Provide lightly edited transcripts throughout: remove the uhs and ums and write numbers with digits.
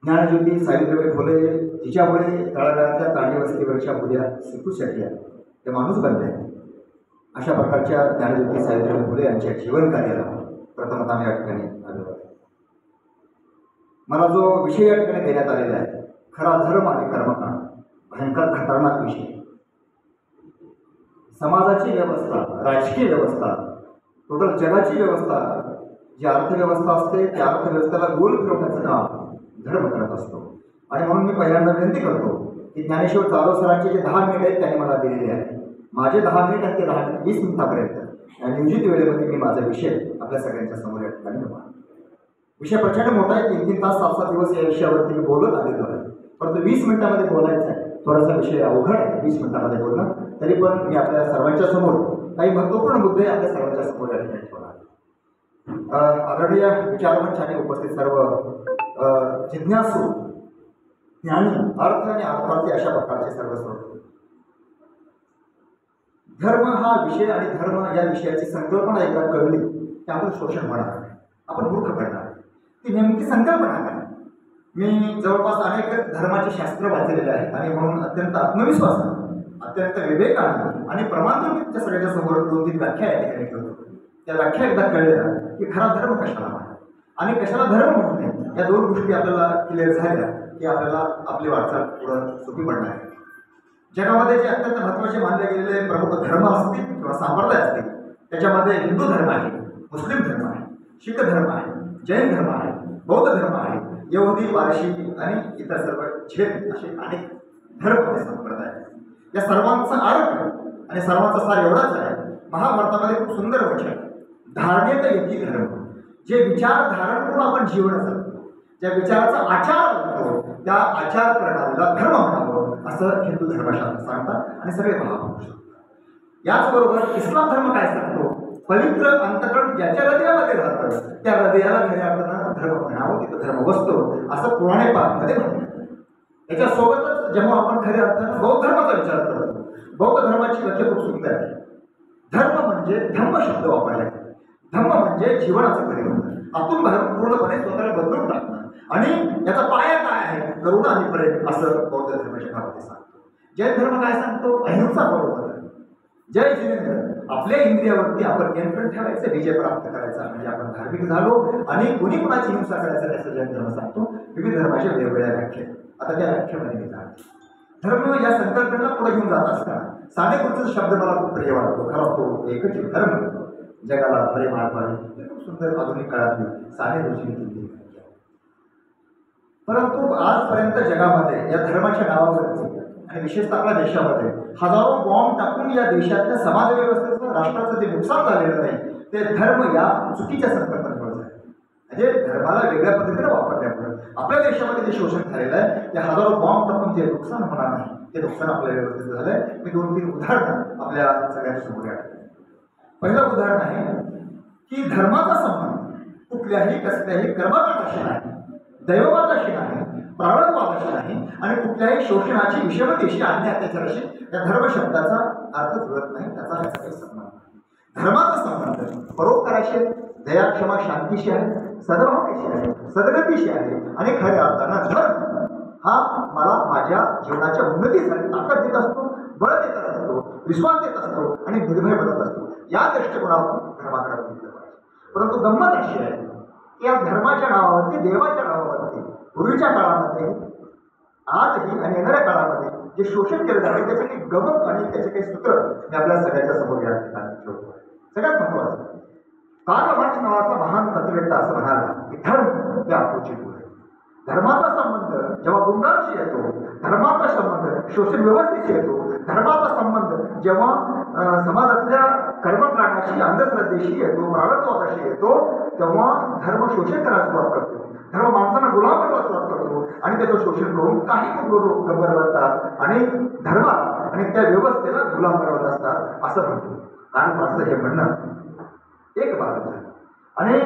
ज्ञानज्योती सावित्रीबाई फुले तिच्यामुळे तळागाळातल्या तांडी वस्तीवरच्या मुल्या शिकू शकल्या, ते माणूस बनले. अशा प्रकारच्या ज्ञानज्योती सावित्रीबाई फुले यांच्या जीवन कार्याला प्रथमतः मी या ठिकाणी आलो. मला जो विषय या ठिकाणी देण्यात आलेला आहे, खरा धर्म आणि कर्मकांड, भयंकर खतरनाक विषय. समाजाची व्यवस्था, राजकीय व्यवस्था, टोटल जगाची व्यवस्था, जी अर्थव्यवस्था असते त्या अर्थव्यवस्थेला गोल फिरवण्याचं काम धर्म करत असतो. आणि म्हणून मी पहिल्यांदा विनंती करतो की ज्ञानेश्वर जाधव सरांचे जे 10 मिनिट आहेत त्यांनी मला दिलेले आहेत, माझे 10 मिनिट आणि ते 10 मिनिट 20 मिनिटापर्यंत या नियोजित वेळेमध्ये मी माझा विषय आपल्या सगळ्यांच्या समोर या ठिकाणी मांडतो. विषय प्रचंड मोठा आहे, 3-3 तास 7-7 दिवस या विषयावरती मी बोलत आलेलो आहे, परंतु 20 मिनिटामध्ये बोलायचं आहे. थोडासा विषय अवघड आहे 20 मिनिटामध्ये बोलणं, तरी पण मी आपल्या सर्वांच्या समोर काही महत्त्वपूर्ण मुद्दे आपल्या सर्वांच्या समोर या ठिकाणी ठेवणार. आदरणीय विचारमंच आणि उपस्थित सर्व जिज्ञासू, ज्ञानी, अर्थ आणि अर्थार्थी अशा प्रकारचे सर्व श्रोते, धर्म हा विषय आणि धर्म या विषयाची संकल्पना एकदा कळली की आपण शोषण होणार नाही, आपण मूर्ख पडणार. ती नेमकी संकल्पना काय? मी जवळपास अनेक धर्माचे शास्त्र वाचलेले आहेत आणि म्हणून अत्यंत आत्मविश्वासाने, अत्यंत विवेकाने आणि प्रमाणित त्या सगळ्याच्या समोर 2-3 व्याख्या या ठिकाणी ठेवतो. त्या व्याख्या एकदा कळल्या की खरा धर्म कशाला म्हणतात आणि कशाला धर्म म्हणू नये, या 2 गोष्टी आपल्याला क्लिअर झाल्या की आपल्याला आपली वाटचाल पुढं सोपी पडणार आहे. जगामध्ये जे अत्यंत महत्त्वाचे मानले गेलेले प्रमुख धर्म असतील किंवा संप्रदाय असतील, त्याच्यामध्ये हिंदू धर्म आहे, मुस्लिम धर्म आहे, शीख धर्म आहे, जैन धर्म आहे, बौद्ध धर्म आहे, यहुदी, पारशी आणि इतर सर्व झेन असे अनेक धर्म आणि संप्रदाय. या सर्वांचा अर्थ आणि सर्वांचा सार एवढाच आहे. महाभारतामध्ये खूप सुंदर वचन, धारणेत येती धर्म. जे विचार धारण करून आपण जीवन जगतो, ज्या विचाराचा आचार करतो त्या आचार प्रणालीला धर्म म्हणावं असं हिंदू धर्मशास्त्र सांगतात आणि सगळे महापुरुष सांगतात. याचबरोबर इस्लाम धर्म काय सांगतो, पवित्र अंतकरण ज्याच्या हृदयामध्ये राहतं त्या हृदयाला खऱ्या अर्थानं धर्म म्हणावं, तिथं धर्म बसतो असं पुराणे पाकमध्ये म्हणतात. याच्यासोबतच जेव्हा आपण खऱ्या अर्थानं बौद्ध धर्माचा विचार करतो, बौद्ध धर्माची व्याख्या खूप सुंदर आहे. धर्म म्हणजे धम्म शब्द वापरला आहे. धम्म म्हणजे जीवनाचं परिवर्तन, आतून बाहेरून पूर्णपणे स्वतःला बदलून टाकणं. आणि याचा पाया काय आहे, करुणा आणि प्रेम असं बौद्ध धर्म जगामध्ये सांगतो. जैन धर्म काय सांगतो, अहिंसा बरोबर. जय जिनेंद्र, आपल्या इंद्रियावरती आपण नियंत्रण ठेवायचं, विजय प्राप्त करायचा, म्हणजे आपण धार्मिक झालो आणि कुणी कुणाची हिंसा करायचं त्याचा जैन धर्म सांगतो. विविध धर्माच्या वेगवेगळ्या व्याख्या. आता त्या व्याख्यामध्ये मी जातो. धर्म या संकल्पनेला पुढे घेऊन जात असताना सानेगुरुचा शब्द मला खूप प्रिय वाटतो. खरा तो एकच धर्म जगाला बरे मार्ग आहे. खूप सुंदर आधुनिक काळातली सानेगुरुची दिलेली व्याख्या. परंतु आजपर्यंत जगामध्ये या धर्माच्या नावावरती आणि विशेषतः आपल्या देशामध्ये हजारो बॉम्ब टाकून या देशातल्या समाज व्यवस्थेचं, राष्ट्राचं जे नुकसान झालेलं नाही ते धर्म या चुकीच्या संकल्पनेमुळे झालं. म्हणजे धर्माला वेगळ्या पद्धतीने वापरल्यामुळे आपल्या देशामध्ये जे शोषण झालेलं आहे, ते हजारो बॉम्ब टाकून जे नुकसान होणार नाही ते नुकसान आपल्या व्यवस्थेचं झालंय. मी 2-3 उदाहरणं आपल्या सगळ्यांच्या समोर आणतो. पहिलं उदाहरण आहे की धर्माचा संबंध कुठल्याही कसल्याही कर्मकांडाशी नाही, दैववादाशी नाही, प्रारंभवादाशी नाही आणि कुठल्याही शोषणाची, विषमतेशी, अन्य अत्याचाराशी या धर्म शब्दाचा अर्थ जुळत नाही, त्याचा ह्याचा काही संबंध नाही. धर्माचा संबंध परोपकाराशी, दया, क्षमा, शांतीशी आहे, सद्भावनेशी आहे, सद्गतीशी आहे आणि खऱ्या अर्थानं धर्म हा मला माझ्या जीवनाच्या उन्नतीसाठी ताकद देत असतो, बळ देत असतो, विश्वास देत असतो आणि निर्भय बनत असतो. या दृष्टिकोनातून धर्माकडे बघितलं पाहिजे. परंतु गंमत अशी आहे की या धर्माच्या नावावरती, देवाच्या नावावरती पूर्वीच्या काळामध्ये, आजही आणि येणाऱ्या काळामध्ये जे शोषण केलं जाते त्याचे काही गमत आणि त्याचे काही सूत्र मी आपल्या सगळ्याच्या समोर या ठिकाणी ठेवतो. सगळ्यात महत्वाचं, कार्ल मार्क्स नावाचा महान तत्ववेत्ता असं म्हणाला की धर्म हे आपुची गुण आहे. धर्माचा संबंध जेव्हा गुंडांशी येतो, धर्माचा संबंध शोषण व्यवस्थेशी येतो, धर्माचा संबंध जेव्हा समाजातल्या कर्मकांडाशी, अंधश्रद्धेशी येतो, प्रारब्धवादाशी येतो, तेव्हा धर्म शोषण करायला सुरुवात करतो. धर्म माणसांना गुलाम करायला सुरुवात करतो आणि त्याचं शोषण करून काही लोक गब्बर बनतात आणि धर्माला आणि त्या व्यवस्थेला गुलाम करत असतात असं म्हणतो. कारण माझं हे म्हणणं एक बाजू आहे आणि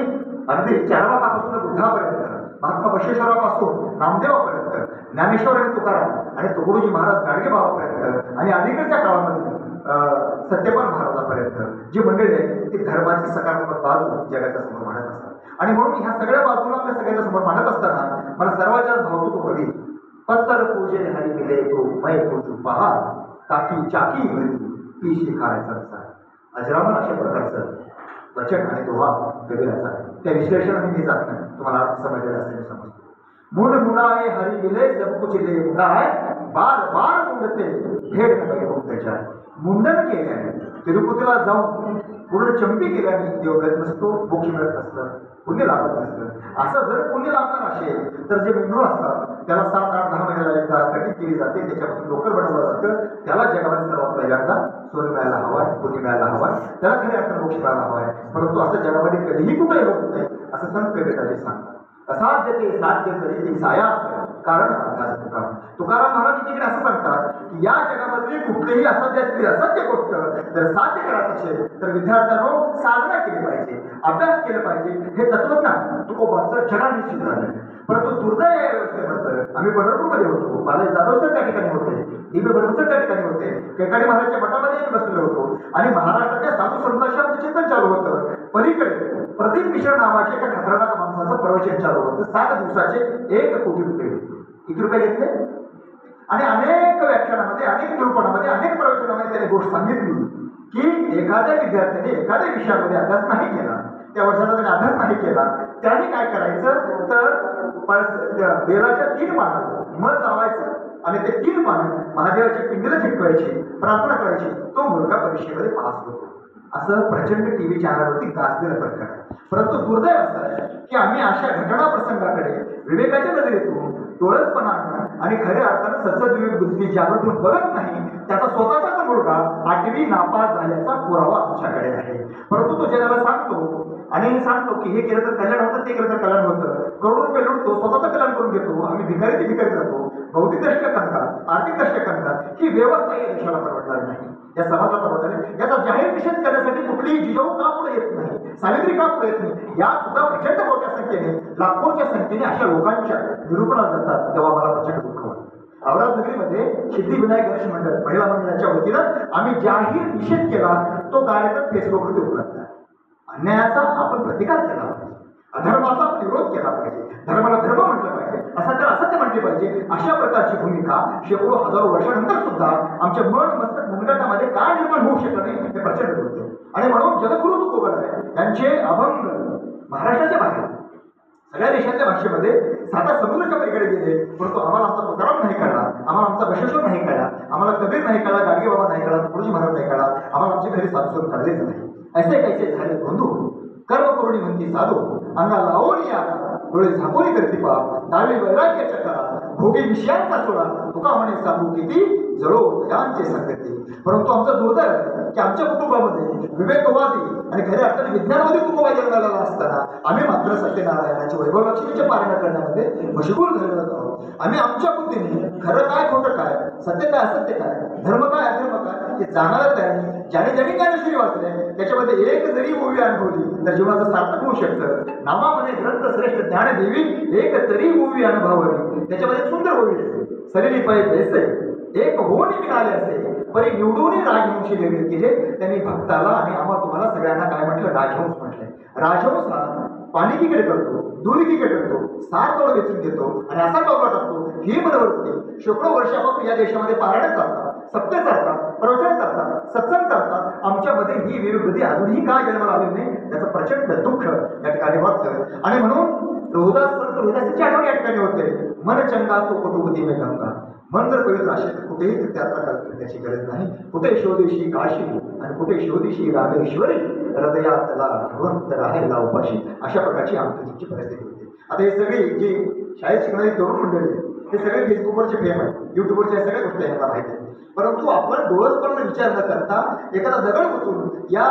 अगदी चारवाकापासून बुद्धापर्यंत, महात्मा बसवेश्वरापासून नामदेवापर्यंत, ज्ञानेश्वर आणि तुकाराम आणि तुकडोजी महाराज गाडगेबाबापर्यंत आणि अलीकडच्या काळामध्ये सत्यपाल महाराजापर्यंत जी मंडळी आहे ती धर्माची सकारात्मक बाजू जगाच्या समोर मांडत असतात. आणि म्हणून ह्या सगळ्या बाजूला आपल्या सगळ्यांच्या समोर मांडत असताना मला सर्वांच्या भावतो तो कवी पत्तर पूजे हरी मिले तो मै पोचू पहा ताकी चाकी भरी पी शिकारायचा असा अजरामर अशा प्रकारचं वचन आणि दोहा कविराचा त्या विश्लेषणाने मी जात नाही, तुम्हाला समजलेलं असेल मी समजतो. मुंड मुंडाए हरी मिले सब कुछ ले मुंडाए बार बार मुंडते भेड नका त्याच्या मुंडन केल्याने तिरुपतीला जाऊन पूर्ण चंपी केल्याने देव मिळत नसतो, मोक्ष मिळत नसतं, पुण्य लागत नसतं. असं जर पुण्य लागणार असेल तर जे मेंढरू असतात त्याला 7, 8, 10 महिन्याला एकदा कटिंग केली जाते, त्याच्यापासून लोकर बनवलं जातं, त्याला जगामध्ये सर्वात पहिल्यांदा सोनं मिळायला हवाय, पुण्य मिळायला हवाय, त्याला खऱ्या अर्थानं मोक्ष मिळायला हवाय. परंतु असं जगामध्ये कधीही कुठेही होत नाही असं संत कविताजी सांगतात. असाध्य ते साध्य करी ते सायास कारण तुकाराम महाराज तिकडे असं सांगतात की या जगामधली कुठलीही असाध्यातली असाध्य गोष्ट जर साध्य करायचं असेल तर विद्यार्थ्यांनो साधना केली पाहिजे, अभ्यास केला पाहिजे. हे तत्वज्ञान तुकोबांचं जगाने शिकवलं. परंतु दुर्दैव या व्यवस्थेबद्दल आम्ही पंढरपूरमध्ये होतो, बालाजी जाधवसर त्या ठिकाणी होते, दिव्य ब्रह्मसर त्या ठिकाणी होते, कैकाडी महाराजच्या मठामध्ये आम्ही बसलेलो होतो आणि महाराष्ट्राच्या साधू संतांशी आमचं चिंतन चालू होतं. पलीकडे प्रदीप मिश्र नावाच्या एका खतरनाक माणसाचं प्रवचन चालू होतं. 7 दिवसाचे 1 कोटी रुपये घेतले. किती रुपये घेतले? आणि अनेक व्याख्यानामध्ये, अनेक निरूपणामध्ये, अनेक प्रवचनामध्ये त्याने गोष्ट सांगितली की एखाद्या विद्यार्थ्याने एखाद्या विषयामध्ये अभ्यास नाही केला, त्या वर्षाला त्याने अभ्यास नाही केला, त्याने काय करायचं तर बेलाच्या 3 पानावर मध लावायचं आणि ते 3 पानं महादेवाच्या पिंडीला चिटकवायची, प्रार्थना करायची, तो मुलगा परीक्षेमध्ये पास होतो. असं प्रचंड टीव्ही चॅनलवरती गाजलेलं प्रकार आहे. परंतु दुर्दैव असं आहे की आम्ही अशा घटना प्रसंगाकडे विवेकाच्या नजरेतून डोळसपणानं आणि खऱ्या अर्थानं सत्सद्विवेक बुद्धी जागृतून बघत नाही. त्याचा स्वतःचाच मुलगा 8वी नापास झाल्याचा पुरावा आमच्याकडे आहे. परंतु तो जगाला सांगतो आणि सांगतो की हे केलं तर कल्याण होतं, ते केलं तर कल्याण होतं, करोडो रुपये लुटतो, स्वतःचं कल्याण करून घेतो, आम्ही भिकारी ते भिकारी जातो, भौतिक दृष्ट्या कंकाळ, आर्थिक दृष्ट्या कंकाळ. ही व्यवस्था या देशाला परवडणार नाही, या समाजाला परवडणार नाही. याचा जाहीर निषेध करण्यासाठी कुठलीही जिजाऊ का पुढे येत नाही, सावित्री का पुढे येत नाही, या सुद्धा प्रचंड मोठ्या संख्येने, लाखोच्या संख्येने अशा लोकांच्या निरूपणात जातात, तेव्हा मला प्रचंड दुःख वाटतं. औरंगाबादमध्ये सिद्धिविनायक गणेश मंडळ महिला मंडळाच्या वतीनं आम्ही जाहीर निषेध केला. तो कार्यक्रम फेसबुकवरती उपलब्ध आहे. अन्यायाचा आपण प्रतिकार केला पाहिजे, अधर्माचा आपण विरोध केला पाहिजे, धर्माला धर्म म्हटलं पाहिजे, असत्य असत्य म्हटले पाहिजे. अशा प्रकारची भूमिका शेकडो हजारो वर्षानंतर सुद्धा आमच्या मन मस्तक मनगटामध्ये काय निर्माण होऊ शकत नाही हे प्रचंड होते. आणि म्हणून जगद्गुरु तुकोबराय यांचे अभंग महाराष्ट्राच्या बाहेर सगळ्या देशाच्या भाषेमध्ये 7 समुद्राच्या पलीकडे गेले. परंतु आम्हाला आमचा तुकाराम नाही कळला, आम्हाला आमचा बसवेश्वर नाही कळला, आम्हाला कबीर नाही कळला, गाडगे बाबा नाही कळला, तुकडोजी महाराज नाही कळला, आम्हाला आमचे घरी साधू कळलेच नाही. ऐसे कैसे झाले बंधू कर्म करुणी म्हणती साधू अंगा लावून या डोळे झाकोरी करती पाप दावे वैराग्याच्या करा भोगी विषयांचा सोडा तुका म्हणे सांगू किती जळो दयांचे संगती. परंतु आमचं दुर्दैव की आमच्या कुटुंबामध्ये विवेकवादी आणि खऱ्या अर्थाने विज्ञानवादी कुटुंब जन्माला असताना आम्ही मात्र सत्यनारायणाचे वैभव लक्ष्मीचे पारायण करण्यामध्ये मशगूल झालेलो आहोत. आम्ही आमच्या बुद्धीने खरं काय खोटं काय, सत्य काय असत्य काय, धर्म काय अधर्म काय हे जाणारच आहे. ज्याने ज्याने ज्ञानेश्वरी वाचले त्याच्यामध्ये एक जरी ओवी अनुभवली तर जीवनाचं सार्थक होऊ शकतं. नामामध्ये ग्रंथ श्रेष्ठ ज्ञानदेवी एक तरी ओवी अनुभवली, त्याच्यामध्ये सुंदर ओवी सलेली पाहिजे जैसे एक होऊन मिळाले असे परी निवडून राजवंशी निर्णय केले. त्यांनी भक्ताला आणि आम्हाला तुम्हाला सगळ्यांना काय म्हटलं, राजहंस म्हटलंय. राजहंस हा पाणी किकडे करतो, दूध किकडे करतो, सार तोड वेचून घेतो आणि असा टोपला टाकतो. ही मनोवृत्ती शेकडो वर्षापासून या देशामध्ये पारायण चालतात, सत्य चालतात, प्रवचन चालतात, सत्संग चालतात. आमच्यामध्ये ही विरुद्धी अजूनही का जन्माला आलेली नाही त्याचं प्रचंड दुःख या ठिकाणी वाटतं. आणि म्हणून रोहिदासाची आठवण या ठिकाणी होते. मन चंगा तो कुटुंबती में गंगा. मन जर पवित्र असेल तर कुठेही तीर्थयात्रा करण्याची गरज नाही. कुठे शोधीशी काशी आणि कुठे शोधीशी रामेश्वरी हृदयातला भगवंत राहायला उपाशी. अशा प्रकारची आमची परिस्थिती होती. आता हे सगळी जी शाळेत शिकणारी तरुण मंडळी हे सगळे फेसबुकवरचे फेम आहे, युट्यूबवरच्या या सगळ्या गोष्टी यांना माहिती आहेत. परंतु आपण डोळसपणे विचार न करता एखादा दगड उचलून या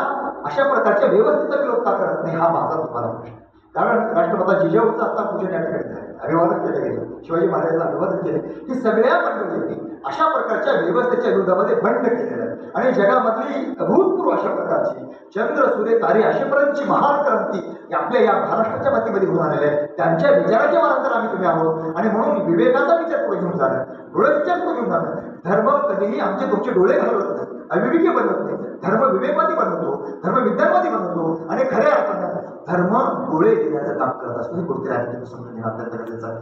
अशा प्रकारच्या व्यवस्थेचा विरोध का करत नाही हा माझा तुम्हाला प्रश्न. कारण राष्ट्रमाता जिजाऊचं आता पूजन या ठिकाणी झालं, अभिवादन केलं गेलं, शिवाजी महाराजांचं अभिवादन केलं. ही सगळ्या मंडळींनी अशा प्रकारच्या व्यवस्थेच्या विरोधामध्ये बंड केलेलं आहे. आणि जगामधली अभूतपूर्व अशा प्रकारची चंद्र सूर्य तारे अशापर्यंतची महान क्रांती आपल्या या महाराष्ट्राच्या मातीमध्ये होऊन आलेल्या आहे. त्यांच्या विचाराच्या मार्गावर आम्ही तुम्ही आहोत. आणि म्हणून विवेकाचा विचार पुढे घेऊन जाणं, डोळे विचार पुढे घेऊन जाणं. धर्म कधीही आमचे तुमचे डोळे घालवत नाही, अविवेकी बनवत नाही. धर्म विवेकवादी बनवतो, धर्म विज्ञानवादी बनवतो आणि खऱ्या अर्थानं धर्म डोळे देण्याचं काम करत असतो. हे कुठेतरी आम्ही तुम्ही समजून घेणं अत्यंत गरजेचं आहे.